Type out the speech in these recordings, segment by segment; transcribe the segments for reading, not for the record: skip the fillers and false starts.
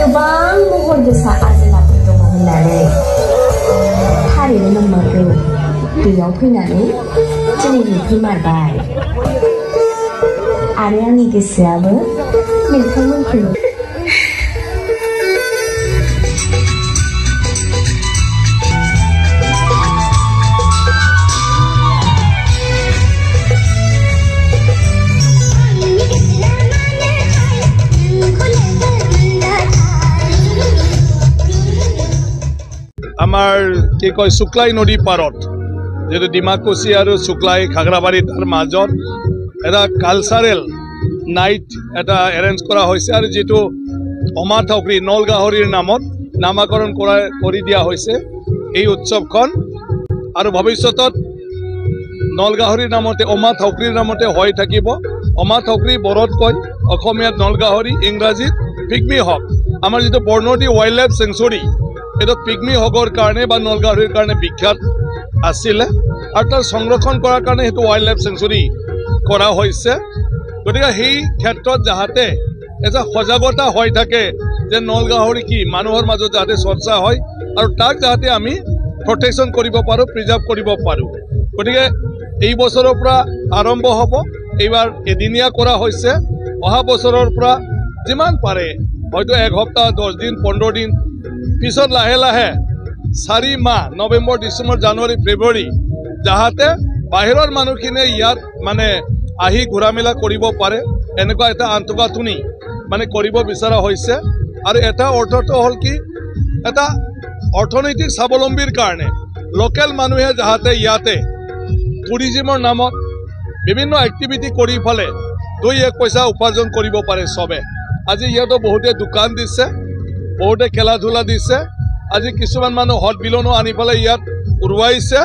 गोबां महर गोसा आजोलाफोर दङ होननानै थारैनो नंमारगौ बेयाव फैनानै दिनै नुफैमारबाय आरो आंनि गोसोआबो नोंथांमोनखौ আমাৰ কি কয় শুক্লাই নদী পাৰত যেটো ডিমাকুছি আৰু শুক্লাই খাগৰাবাৰী তাৰ মাজত এটা কালচাৰেল নাইট এটা এৰেঞ্জ কৰা হৈছে আৰু যেটো অমা থাউক্ৰী নলগাহৰীৰ নামত নামাকৰণ কৰি দিয়া হৈছে এই উৎসৱখন আৰু ভৱিষ্যতত নলগাহৰীৰ নামতে অমা থাউক্ৰীৰ নামতে হৈ থাকিব অমা থাউক্ৰী বড়োত কয় অসমীয়াত নলগাহৰী ইংৰাজীত পিগমি হক আমাৰ যেটো বৰ্ণদী ৱাইল্ড লাইফ চেঞ্চুৰী এটা পিগমি হকৰ কাৰণে বা নলগাহৰীৰ কাৰণে বিখ্যাত আছিলে আৰু তাৰ সংৰক্ষণ কৰাৰ কাৰণে হেতু ৱাইল্ড লাইফ চেঞ্চুৰী কৰা হৈছে গতিকে সেই ক্ষেত্ৰত যাহাতে এটা সজাগতা হৈ থাকে যে নলগাহৰী কি মানুহৰ মাজত যাহাতে চৰ্চা হয় আৰু তাক যাহাতে আমি প্ৰটেকশ্যন কৰিব পাৰোঁ প্ৰিজাৰ্ভ কৰিব পাৰোঁ গতিকে এই বছৰৰ পৰা আৰম্ভ হ'ব এইবাৰ এদিনীয়া কৰা হৈছে অহা বছৰৰ পৰা যিমান পাৰে হয়তো এক সপ্তাহ 10 দিন 15 দিন পিছত লাহে লাহে 4 মাহ নৱেম্বৰ ডিচেম্বৰ জানুৱাৰী ফেব্ৰুৱাৰী যাহাতে বাহিৰৰ মানুহখিনিয়ে ইয়াত মানে আহি ঘূৰা মেলা কৰিব পাৰে এনেকুৱা এটা আন্তঃগাঁথনি মানে কৰিব বিচৰা হৈছে আৰু এটা অৰ্থটো হ'ল কি এটা অৰ্থনৈতিক স্বাৱলম্বীৰ কাৰণে লোকেল মানুহে যাহাতে ইয়াতে টুৰিজিমৰ নামত বিভিন্ন এক্টিভিটি কৰি ফলে 2-1 পইচা উপাৰ্জন কৰিব পাৰে সবে আজি ইয়াতো বহুতে দোকান দিছে বহুতে খেলা ধূলা দিছে আজি কিছুমান মানুহ হট বিলনো আনি ফলে ইয়াত উৰুৱাইছে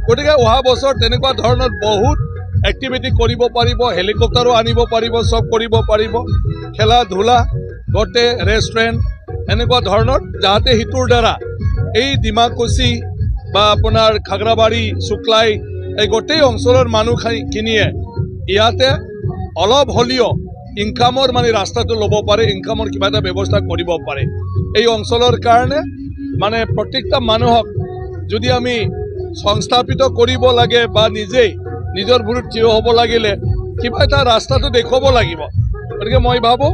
গতিকে অহা বছৰ তেনেকুৱা ধৰণৰ বহুত এক্টিভিটি কৰিব পাৰিব হেলিকপ্টাৰো আনিব পাৰিব সব কৰিব পাৰিব খেলা ধূলা গতে ৰেষ্টুৰেণ্ট এনেকুৱা ধৰণৰ যাহাতে হিতুৰ দ্বাৰা এই ডিমাকুছি বা আপোনাৰ খাগৰাবাৰী শুক্লাই এই গোটেই অঞ্চলৰ মানুহখিনিয়ে ইয়াতে অলপ হলিও ইনকামৰ মানে ৰাস্তাটো ল'ব পাৰে ইনকামৰ কিবা এটা ব্যৱস্থা কৰিব পাৰে এই অঞ্চলৰ কাৰণে মানে প্ৰত্যেকটা মানুহক যদি আমি সংস্থাপিত কৰিব লাগে বা নিজেই নিজৰ ভৰিত থিয় হ'ব লাগিলে কিবা এটা ৰাস্তাটো দেখুৱাব লাগিব গতিকে মই ভাবো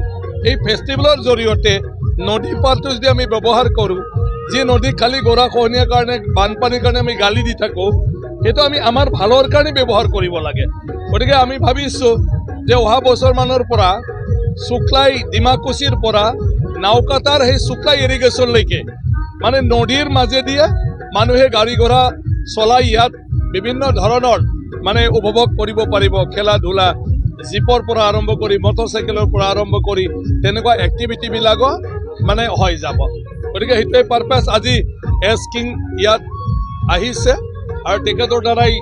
এই ফেষ্টিভেলৰ জৰিয়তে নদী পাৰটো যদি আমি ব্যৱহাৰ কৰোঁ যে নদী খালি গৰাখহনীয়াৰ কাৰণে বানপানীৰ কাৰণে আমি গালি দি থাকোঁ সেইটো আমি আমাৰ ভালৰ কাৰণে ব্যৱহাৰ কৰিব লাগে গতিকে আমি ভাবিছোঁ যে অহা বছৰ মানৰ পৰা শুক্লাই ডিমাকুছিৰ পৰা নাওকাটাৰ সেই শুক্লাই ইৰিগেশ্যনলৈকে মানে নদীৰ মাজেদিয়ে মানুহে গাড়ী ঘোঁৰা চলাই ইয়াত বিভিন্ন ধৰণৰ মানে উপভোগ কৰিব পাৰিব খেলা ধূলা জীপৰ পৰা আৰম্ভ কৰি মটৰচাইকেলৰ পৰা আৰম্ভ কৰি তেনেকুৱা এক্টিভিটিবিলাকো মানে হৈ যাব গতিকে সেইটোৱে পাৰপাছ আজি এছ কিং ইয়াত আহিছে আৰু তেখেতৰ দ্বাৰাই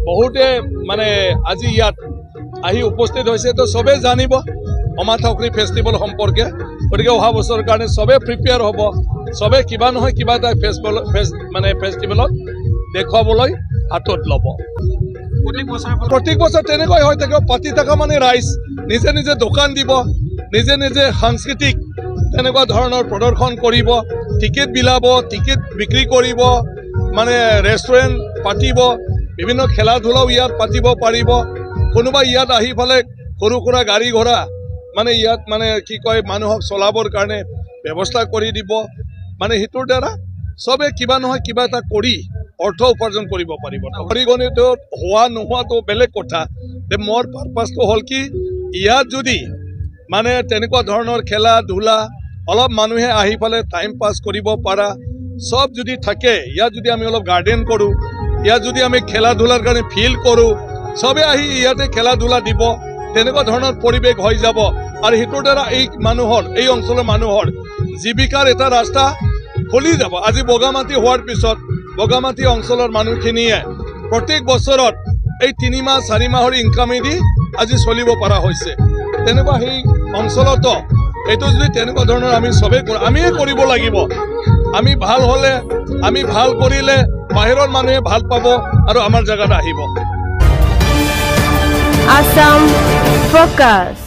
বহুতে মানে আজি ইয়াত আহি উপস্থিত হৈছে তো সবে জানিব অমা থাউক্ৰী ফেষ্টিভেল সম্পৰ্কে গতিকে অহা বছৰৰ কাৰণে সবে প্ৰিপেয়াৰ হ'ব সবে কিবা নহয় কিবা এটা ফেষ্টিভেলত দেখুৱাবলৈ হাতত ল'ব প্ৰত্যেক বছৰ তেনেকৈ হৈ থাকে পাতি থকা মানে ৰাইজ নিজে নিজে দোকান দিব নিজে নিজে সাংস্কৃতিক তেনেকুৱা ধৰণৰ প্ৰদৰ্শন কৰিব টিকেট বিলাব টিকেট বিক্ৰী কৰিব মানে ৰেষ্টুৰেণ্ট পাতিব বিভিন্ন খেলা ধূলাও ইয়াত পাতিব পাৰিব কোনোবা ইয়াত আহি ফেলে সৰু সুৰা গাড়ী ঘোঁৰা মানে ইয়াত মানে কি কয় মানুহক চলাবৰ কাৰণে ব্যৱস্থা কৰি দিব মানে হিতুৰ দ্বাৰা সবে কিবা নহয় কিবা এটা কৰি অৰ্থ উপাৰ্জন কৰিব পাৰিব পৰিগণিত হোৱা নোহোৱাটো বেলেগ কথা মোৰ পাৰপাছটো হ'ল কি ইয়াত যদি মানে তেনেকুৱা ধৰণৰ খেলা ধূলা অলপ মানুহে আহি ফেলে টাইম পাছ কৰিব পাৰা সব যদি থাকে ইয়াত যদি আমি অলপ গাৰ্ডেন কৰোঁ ইয়াত যদি আমি খেলা ধূলাৰ কাৰণে ফিল্ড কৰোঁ সবে আহি ইয়াতে খেলা ধূলা দিব তেনেকুৱা ধৰণৰ পৰিৱেশ হৈ যাব আৰু হিতুৰ দ্বাৰা এই মানুহৰ এই অঞ্চলৰ মানুহৰ জীৱিকাৰ এটা ৰাস্তা খুলি যাব আজি বগামাটি হোৱাৰ পিছত বগামাটি অঞ্চলৰ মানুহখিনিয়ে প্ৰত্যেক বছৰত এই 3 মাহ 4 মাহৰ ইনকামেদি আজি চলিব পৰা হৈছে তেনেকুৱা সেই অঞ্চলতো এইটো যদি তেনেকুৱা ধৰণৰ আমি সবে আমিয়ে কৰিব লাগিব আমি ভাল হ'লে আমি ভাল কৰিলে বাহিৰৰ মানুহে ভাল পাব আৰু আমাৰ জায়গাত আহিব Assam Focus